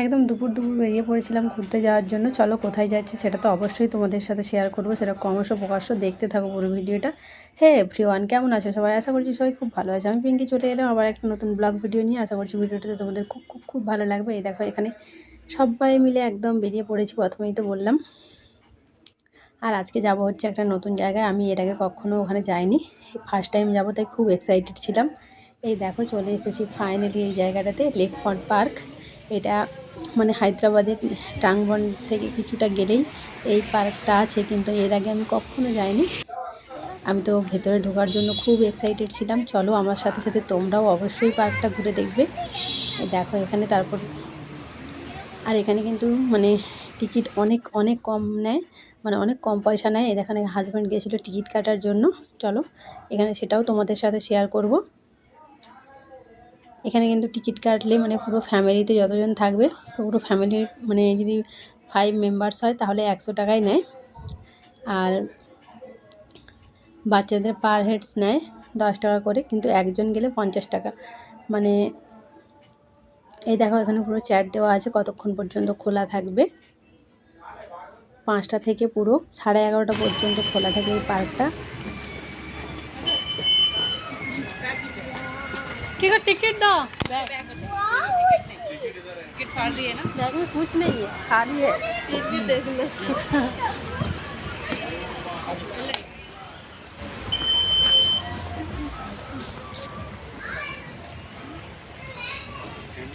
একদম দুপুর বেরিয়ে পড়েছিলাম ঘুরতে যাওয়ার জন্য। চলো কোথায় যাচ্ছি সেটা তো অবশ্যই তোমাদের সাথে শেয়ার করবো, সেটা ক্রমশ প্রকাশ্য দেখতে থাকো পুরো ভিডিওটা। হে এভরিওয়ান, কেমন আছো সবাই? আশা করছি সবাই খুব ভালো আছে। আমি পিঙ্কি চলে এলাম আবার একটা নতুন ব্লগ ভিডিও নিয়ে। আশা করছি ভিডিওটাতে তোমাদের খুব খুব খুব ভালো লাগবে। এই দেখো এখানে সবাই মিলে একদম বেরিয়ে পড়েছি, প্রথমেই তো বললাম। আর আজকে যাব হচ্ছে একটা নতুন জায়গায়। আমি এর আগে কখনো ওখানে যাইনি, ফার্স্ট টাইম যাবো, তাই খুব এক্সাইটেড ছিলাম। এই দেখো চলে এসেছি ফাইনালি এই জায়গাটাতে, লেক ফ্রন্ট পার্ক। এটা মানে হায়দ্রাবাদের টাংবন থেকে কিছুটা গেলেই এই পার্কটা আছে, কিন্তু এর আগে আমি কখনো যাইনি। আমি তো ভেতরে ঢোকার জন্য খুব এক্সাইটেড ছিলাম। চলো আমার সাথে সাথে তোমরাও অবশ্যই পার্কটা ঘুরে দেখবে। দেখো এখানে তারপর আর এখানে কিন্তু মানে টিকিট অনেক অনেক কম নেয়, মানে অনেক কম পয়সা নেয়। এখানে হাজব্যান্ড গিয়েছিলো টিকিট কাটার জন্য। চলো এখানে সেটাও তোমাদের সাথে শেয়ার করব। এখানে কিন্তু টিকিট কাটলে মানে পুরো ফ্যামিলিতে যতজন থাকবে, পুরো ফ্যামিলির মানে যদি 5 মেম্বার্স হয় তাহলে 100 টাকাই নেয়। আর বাচ্চাদের পার হেডস নেয় 10 টাকা করে, কিন্তু একজন গেলে 50 টাকা। মানে এই দেখো এখানে পুরো চ্যাট দেওয়া আছে কতক্ষণ পর্যন্ত খোলা থাকবে। 5টা থেকে পুরো 11:30 পর্যন্ত খোলা থাকে এই পার্কটা। टिकट दो टिकट फाड़ दिए ना, बैग में कुछ नहीं है, खाली है। फिर भी देख लो।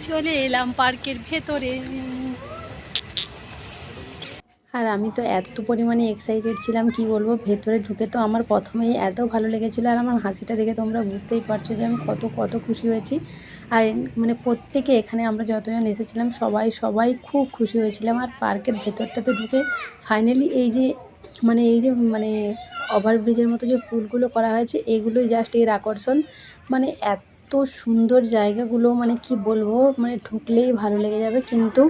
চলে এলাম পার্কের ভেতরে। আর আমি তো এত পরিমাণে এক্সাইটেড ছিলাম কি বলবো। ভেতরে ঢুকে তো আমার প্রথমেই এত ভালো লেগেছিলো, আর আমার হাসিটা দেখে তোমরা বুঝতেই পারছো যে আমি কত কত খুশি হয়েছি। আর মানে প্রত্যেকে এখানে আমরা যতজন এসেছিলাম সবাই খুব খুশি হয়েছিলাম। আর পার্কের ভেতরটাতে ঢুকে ফাইনালি এই যে মানে ওভারব্রিজের মতো যে ফুলগুলো করা হয়েছে, এগুলোই জাস্ট এর আকর্ষণ। মানে এত সুন্দর জায়গাগুলো, মানে কি বলবো, মানে ঢুকলেই ভালো লেগে যাবে। কিন্তু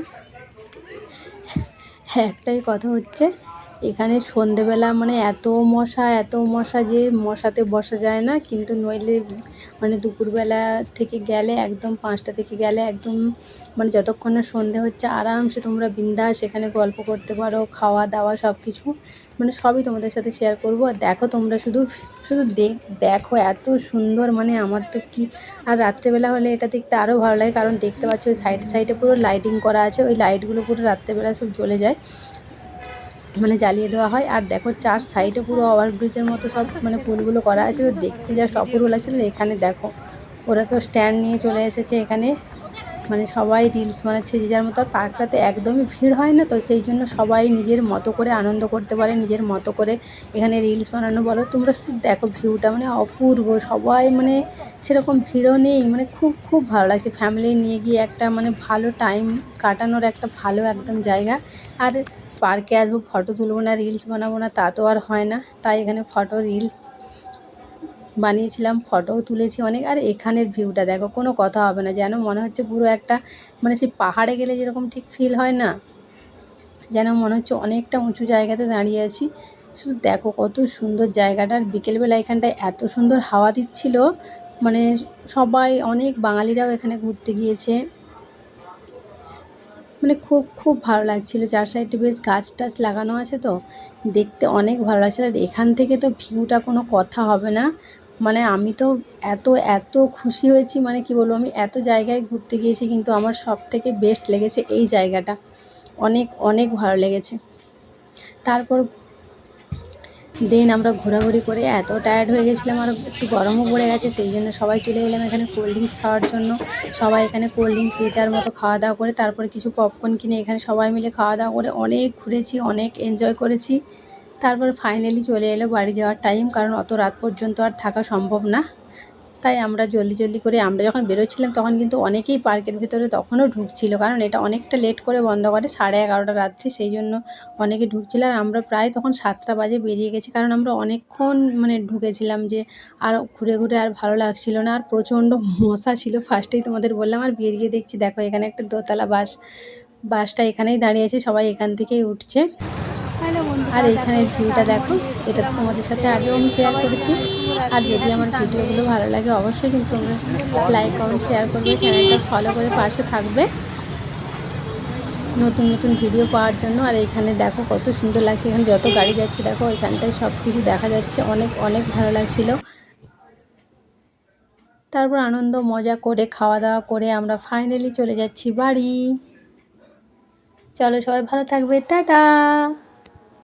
একটাই কথা হচ্ছে, এখানে সন্ধেবেলা মানে এত মশা যে মশাতে বসা যায় না। কিন্তু নইলে মানে দুপুরবেলা থেকে গেলে একদম 5টা থেকে গেলে একদম মানে যতক্ষণ না সন্ধে হচ্ছে আরামসে তোমরা বিন্দাস এখানে গল্প করতে পারো, খাওয়া দাওয়া সব কিছু মানে সবই তোমাদের সাথে শেয়ার করব। আর দেখো তোমরা শুধু দেখো এত সুন্দর, মানে আমার তো কি। আর রাত্রেবেলা হলে এটা দেখতে আরও ভালো লাগে, কারণ দেখতে পাচ্ছ ওই সাইডে পুরো লাইটিং করা আছে। ওই লাইটগুলো পুরো রাত্রেবেলা সব জ্বলে যায়, মানে জ্বালিয়ে দেওয়া হয়। আর দেখো 4 সাইডে পুরো ওভারব্রিজের মতো সব মানে ফুলগুলো করা আছে, তো দেখতে জাস্ট অপূর্ব লাগছিল। এখানে দেখো ওরা তো স্ট্যান্ড নিয়ে চলে এসেছে এখানে, মানে সবাই রিলস বানাচ্ছে যে যার মতো। আর পার্কটাতে একদমই ভিড় হয় না, তো সেই জন্য সবাই নিজের মতো করে আনন্দ করতে পারে, নিজের মতো করে এখানে রিলস বানানো বলো। তোমরা শুধু দেখো ভিউটা মানে অপূর্ব। সবাই মানে সেরকম ভিড়ও নেই, মানে খুব খুব ভালো লাগছে। ফ্যামিলি নিয়ে গিয়ে একটা মানে ভালো টাইম কাটানোর একটা ভালো একদম জায়গা। আর পার্কে আসবো, ফটো তুলবো না, রিলস বানাবো না, তা তো আর হয় না। তাই এখানে ফটো রিলস বানিয়েছিলাম, ফটোও তুলেছি অনেক। আর এখানের ভিউটা দেখো, কোনো কথা হবে না, যেন মনে হচ্ছে পুরো একটা মানে সেই পাহাড়ে গেলে যেরকম ঠিক ফিল হয় না, যেন মনে হচ্ছে অনেকটা উঁচু জায়গাতে দাঁড়িয়ে আছি। শুধু দেখো কত সুন্দর জায়গাটা। আর বিকেলবেলা এখানটায় এত সুন্দর হাওয়া দিচ্ছিল, মানে সবাই অনেক বাঙালিরাও এখানে ঘুরতে গিয়েছে। মানে খুব খুব ভালো লাগছিলো। 4 সাইডে বেশ গাছ টাছ লাগানো আছে, তো দেখতে অনেক ভালো লাগছিলো। আর এখান থেকে তো ভিউটা কোনো কথা হবে না। মানে আমি তো এত খুশি হয়েছি, মানে কি বলবো। আমি এত জায়গায় ঘুরতে গিয়েছি, কিন্তু আমার সবথেকে বেস্ট লেগেছে এই জায়গাটা। অনেক অনেক ভালো লেগেছে। তারপর দেন আমরা ঘোরাঘুরি করে এত টায়ার্ড হয়ে গেছিলাম, আর একটু গরমও পড়ে গেছে, সেই জন্য সবাই চলে এলাম এখানে কোল্ড ড্রিঙ্কস খাওয়ার জন্য। সবাই এখানে কোল্ড ড্রিঙ্কস যে যার মতো খাওয়া দাওয়া করে, তারপরে কিছু পপকর্ন কিনে এখানে সবাই মিলে খাওয়া দাওয়া করে অনেক ঘুরেছি, অনেক এনজয় করেছি। তারপর ফাইনালি চলে এলো বাড়ি যাওয়ার টাইম, কারণ অত রাত পর্যন্ত আর থাকা সম্ভব না। তাই আমরা জলদি করে আমরা যখন বেরোচ্ছিলাম তখন কিন্তু অনেকেই পার্কের ভেতরে তখনও ঢুকছিল, কারণ এটা অনেকটা লেট করে বন্ধ করে, 11:30 রাত্রি, সেই জন্য অনেকে ঢুকছিল। আর আমরা প্রায় তখন 7টা বাজে বেরিয়ে গেছি, কারণ আমরা অনেকক্ষণ মানে ঢুকেছিলাম যে আর ঘুরে আর ভালো লাগছিল না। আর প্রচণ্ড মশা ছিল, ফার্স্টেই তোমাদের বললাম। আর বেরিয়ে দেখছি দেখো এখানে একটা দোতলা বাসটা এখানেই দাঁড়িয়ে আছে, সবাই এখান থেকেই উঠছে। আর এইখানের ভিউটা দেখো, এটা তোমাদের সাথে আগেও আমি শেয়ার করেছি। আর যদি আমার ভিডিওগুলো ভালো লাগে অবশ্যই কিন্তু তোমরা লাইক কমেন্ট শেয়ার করবে, চ্যানেলটা ফলো করে পাশে থাকবে। নতুন নতুন ভিডিও পাওয়ার জন্য। আর এখানে দেখো কত সুন্দর লাগছে, এখানে যত গাড়ি যাচ্ছে দেখো এখানটায় সব কিছু দেখা যাচ্ছে, অনেক অনেক ভালো লাগছিল। তারপর আনন্দ মজা করে খাওয়া দাওয়া করে আমরা ফাইনালি চলে যাচ্ছি বাড়ি। চলো সবাই ভালো থাকবে, টাটা।